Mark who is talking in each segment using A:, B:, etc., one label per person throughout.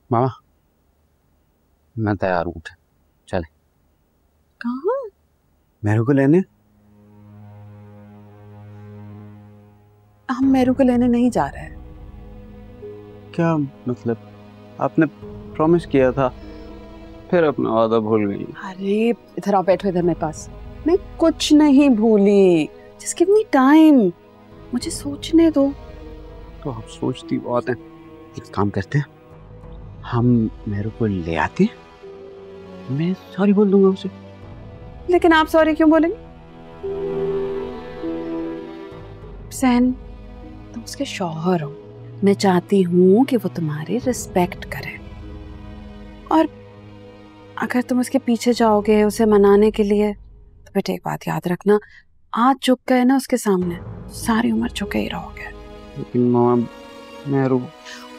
A: मामा मैं तैयार हूँ, चले।
B: कहाँ?
A: मेरू को लेने।
B: हम मेरू को लेने नहीं जा रहे हैं।
A: क्या मतलब? आपने प्रॉमिस किया था, फिर अपना वादा भूल गई।
B: अरे इधर आओ, बैठो इधर मेरे पास। मैं कुछ नहीं भूली, जस्ट गिव मी टाइम, मुझे सोचने दो।
A: तो आप सोचती बहुत हैं। एक काम करते हैं, हम मेरू को ले आते हैं, मैं सॉरी बोल दूंगा उसे।
B: लेकिन आप सॉरी क्यों बोलेंगे? सहन, तुम उसके शौहर हो, मैं चाहती हूँ कि वो तुम्हारी रिस्पेक्ट करे। और अगर तुम उसके पीछे जाओगे उसे मनाने के लिए, तो बेटा एक बात याद रखना, आज झुक गए ना उसके सामने, सारी उम्र झुके ही रहोगे।
A: लेकिन मामा मेरू।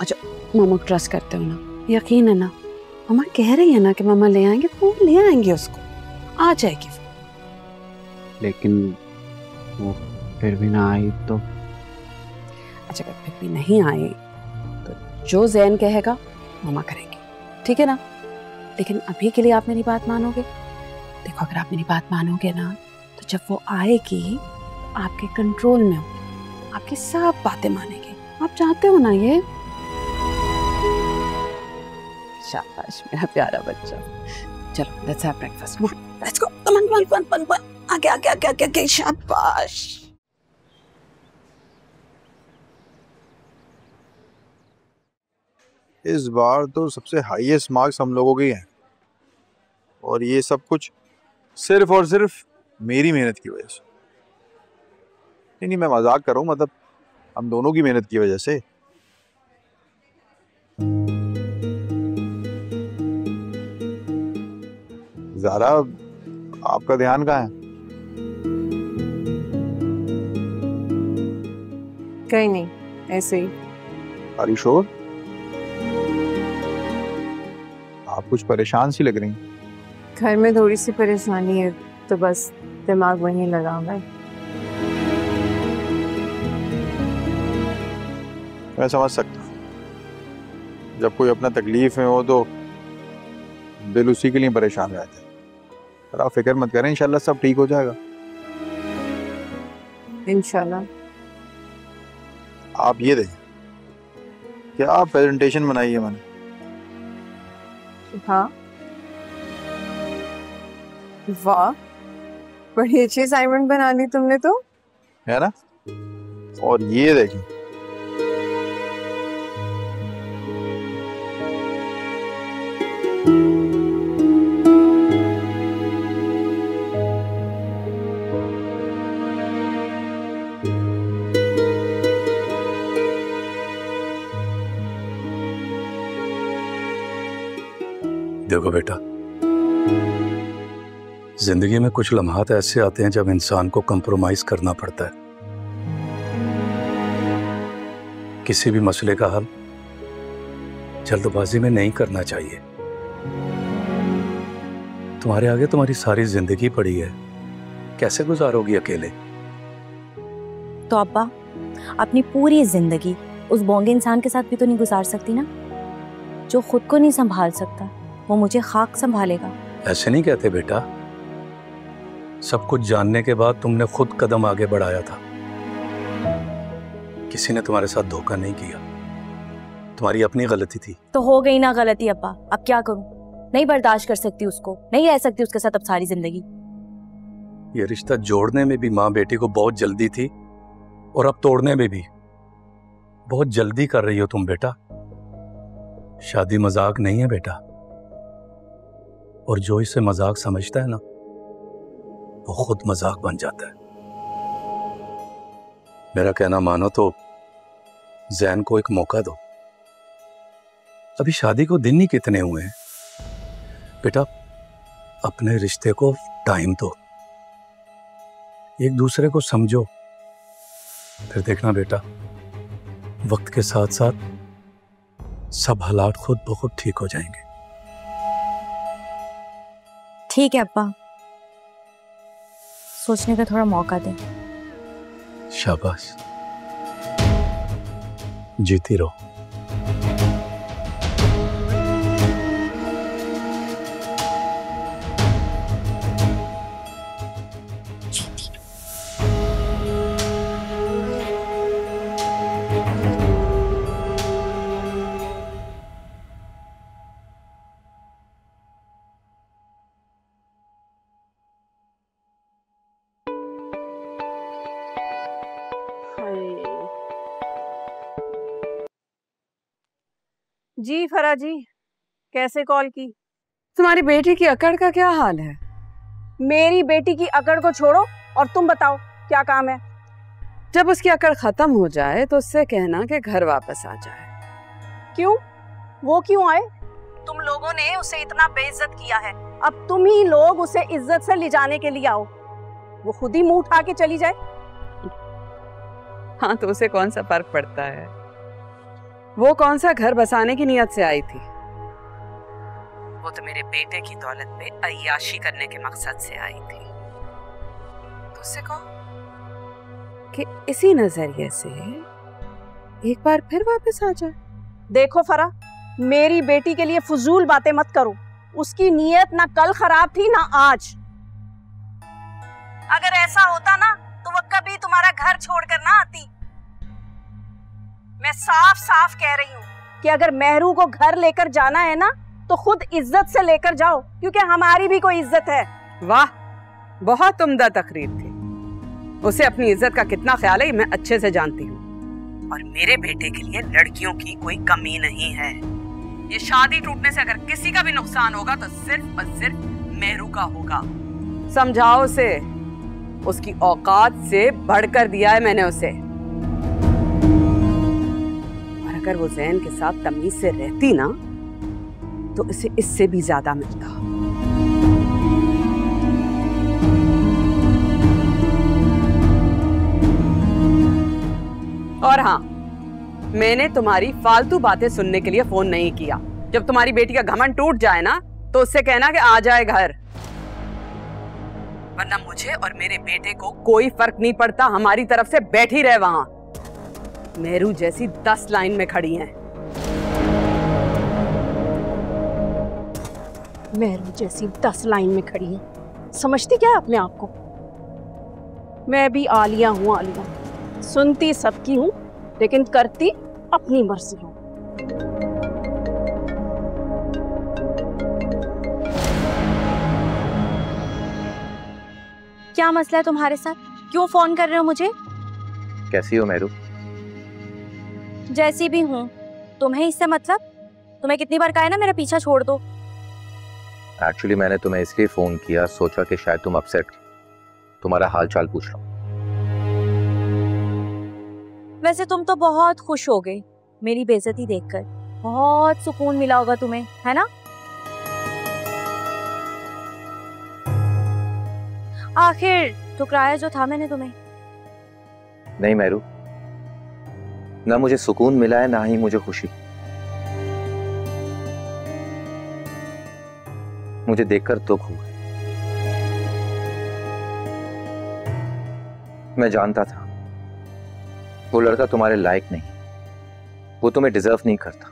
B: अच्छा, मामा को ट्रस्ट करते हो ना? यकीन है ना? मामा कह रही है ना कि मामा ले आएंगे, तो वो ले आएंगे, उसको आ जाएगी वो।
A: लेकिन वो फिर भी ना आई तो?
B: अच्छा, अगर फिर भी नहीं आई तो जो ज़ैन कहेगा मामा करेंगे, ठीक है ना? लेकिन अभी के लिए आप मेरी बात मानोगे? देखो, अगर आप मेरी बात मानोगे ना, तो जब वो आएगी आपके कंट्रोल में होगी, आपकी सब बातें मानेगी। आप चाहते हो ना ये? शाबाश मेरा प्यारा बच्चा। चलो let's have breakfast, let's go, come on come on, आगे आगे आगे आगे आगे, शाबाश।
C: इस बार तो सबसे हाईएस्ट मार्क्स हम लोगों के ही हैं, और ये सब कुछ सिर्फ और सिर्फ मेरी मेहनत की वजह से। नहीं, मैं मजाक कर रहा हूँ, मतलब हम दोनों की मेहनत की वजह से। ज़ारा, आपका ध्यान कहाँ है?
D: कहीं नहीं, ऐसे ही।
C: Are you sure? आप कुछ परेशान सी लग रही हैं।
D: घर में थोड़ी सी परेशानी है, तो बस दिमाग वहीं लगा हुआ है।
C: मैं समझ सकता हूँ, जब कोई अपना तकलीफ में हो तो दिल उसी के लिए परेशान रहता है। पर आप फिक्र मत करें, इंशाल्लाह सब ठीक हो जाएगा।
D: इंशाल्लाह।
C: आप ये देखें, क्या प्रेजेंटेशन बनाई है मैंने।
D: हाँ, वाह, बड़ी अच्छी असाइनमेंट बना ली तुमने तो,
C: है ना। और ये देखें,
E: देखो बेटा, जिंदगी में कुछ लम्हात ऐसे आते हैं जब इंसान को कंप्रोमाइज करना पड़ता है। किसी भी मसले का हल जल्दबाजी में नहीं करना चाहिए। तुम्हारे आगे तुम्हारी सारी जिंदगी पड़ी है, कैसे गुजारोगी अकेले?
F: तो अब्बा, अपनी पूरी जिंदगी उस बोंगे इंसान के साथ भी तो नहीं गुजार सकती ना, जो खुद को नहीं संभाल सकता। वो मुझे खाक संभालेगा।
E: ऐसे नहीं कहते बेटा, सब कुछ जानने के बाद तुमने खुद कदम आगे बढ़ाया था। किसी ने तुम्हारे साथ धोखा नहीं किया, तुम्हारी अपनी गलती थी।
F: तो हो गई ना गलती अब्बा, अब क्या करूं? नहीं बर्दाश्त कर सकती उसको, नहीं रह सकती उसके साथ अब सारी जिंदगी।
E: ये रिश्ता जोड़ने में भी माँ बेटी को बहुत जल्दी थी, और अब तोड़ने में भी बहुत जल्दी कर रही हो तुम बेटा। शादी मजाक नहीं है बेटा, और जो इसे मजाक समझता है ना, वो खुद मजाक बन जाता है। मेरा कहना मानो तो ज़ैन को एक मौका दो। अभी शादी को दिन ही कितने हुए हैं बेटा, अपने रिश्ते को टाइम दो, एक दूसरे को समझो। फिर देखना बेटा, वक्त के साथ साथ सब हालात खुद ब खुद ठीक हो जाएंगे।
F: ठीक है अब्बा, सोचने का थोड़ा मौका दे।
E: शाबाश, जीती रहो।
G: जी फरा जी, कैसे कॉल की?
B: तुम्हारी बेटी की अकड़ का क्या हाल है?
G: मेरी बेटी की अकड़ को छोड़ो और तुम बताओ क्या काम है?
B: जब उसकी अकड़ खत्म हो जाए तो उससे कहना कि घर वापस आ जाए।
G: क्यों? वो क्यों आए? तुम लोगों ने उसे इतना बेइज्जत किया है, अब तुम ही लोग उसे इज्जत से ले जाने के लिए आओ। वो खुद ही मुंह उठा के चली जाए।
B: हाँ तो उसे कौन सा फर्क पड़ता है? वो कौन सा घर बसाने की नियत से आई थी? वो तो मेरे बेटे की दौलत पे अय्याशी करने के मकसद से आई थी। तो उससे कहो कि इसी नजरिए से एक बार फिर वापस आ जाए।
G: देखो फरा, मेरी बेटी के लिए फजूल बातें मत करो। उसकी नीयत ना कल खराब थी ना आज। अगर ऐसा होता ना तो वो कभी तुम्हारा घर छोड़कर ना आती। मैं साफ साफ कह रही हूँ कि अगर मेहरू को घर लेकर जाना है ना तो खुद इज्जत से लेकर जाओ, क्योंकि हमारी भी कोई इज्जत है।
B: वाह, बहुत उम्दा तकरीर थी। उसे अपनी इज्जत का कितना ख्याल है मैं अच्छे से जानती हूँ। और मेरे बेटे के लिए लड़कियों की कोई कमी नहीं है। ये शादी टूटने से अगर किसी का भी नुकसान होगा तो सिर्फ और सिर्फ मेहरू का होगा। समझाओ उसे, उसकी औकात से बढ़कर दिया है मैंने उसे। और अगर वो ज़ैन के साथ तमीज से रहती ना तो इसे इससे भी ज्यादा मिलता। और हाँ, मैंने तुम्हारी फालतू बातें सुनने के लिए फोन नहीं किया। जब तुम्हारी बेटी का घमंड टूट जाए ना तो उससे कहना कि आ जाए घर, वरना मुझे और मेरे बेटे को कोई फर्क नहीं पड़ता। हमारी तरफ से बैठी रहे वहां। मेहरू जैसी 10 लाइन में खड़ी हैं।
G: मेहरू जैसी 10 लाइन में खड़ी है, समझती क्या है अपने आप को? मैं भी आलिया हूँ, आलिया। सुनती सबकी हूँ लेकिन करती अपनी मर्जी हूँ।
F: क्या मसला है तुम्हारे साथ? क्यों फोन कर रहे हो मुझे?
H: कैसी हो मेहरू?
F: जैसी भी हूँ, तुम्हें इससे मतलब? तुम्हें कितनी बार कहा है ना मेरा पीछा छोड़ दो।
H: एक्चुअली मैंने तुम्हें इसलिए फोन किया, सोचा कि शायद तुम अपसेट, तुम्हारा हाल चाल पूछ लो।
F: वैसे तुम तो बहुत खुश हो गए मेरी बेइज्जती देखकर। बहुत सुकून मिला होगा तुम्हें, है ना? आखिर ठुकराया जो था मैंने तुम्हें।
H: नहीं मेहरू, ना मुझे सुकून मिला है ना ही मुझे खुशी। मुझे देखकर दुख हुआ। मैं जानता था वो लड़का तुम्हारे लायक नहीं, वो तुम्हें डिजर्व नहीं करता।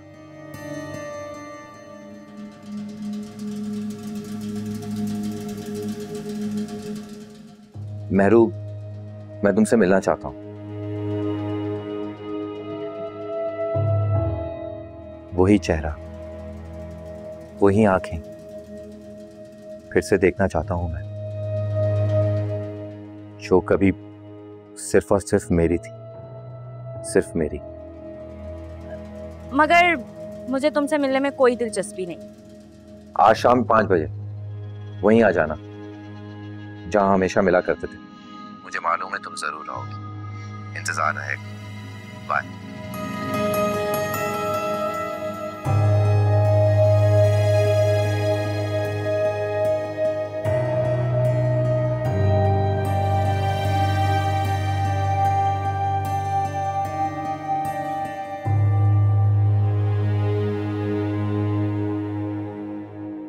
H: मेहरू, मैं तुमसे मिलना चाहता हूं। वही चेहरा, वही आंखें फिर से देखना चाहता हूं मैं, जो कभी सिर्फ और सिर्फ मेरी थी, सिर्फ मेरी।
F: मगर मुझे तुमसे मिलने में कोई दिलचस्पी नहीं।
H: आज शाम 5 बजे वहीं आ जाना जहां हमेशा मिला करते थे। मुझे मालूम है तुम जरूर आओगी, इंतजार रहेगा। बाय।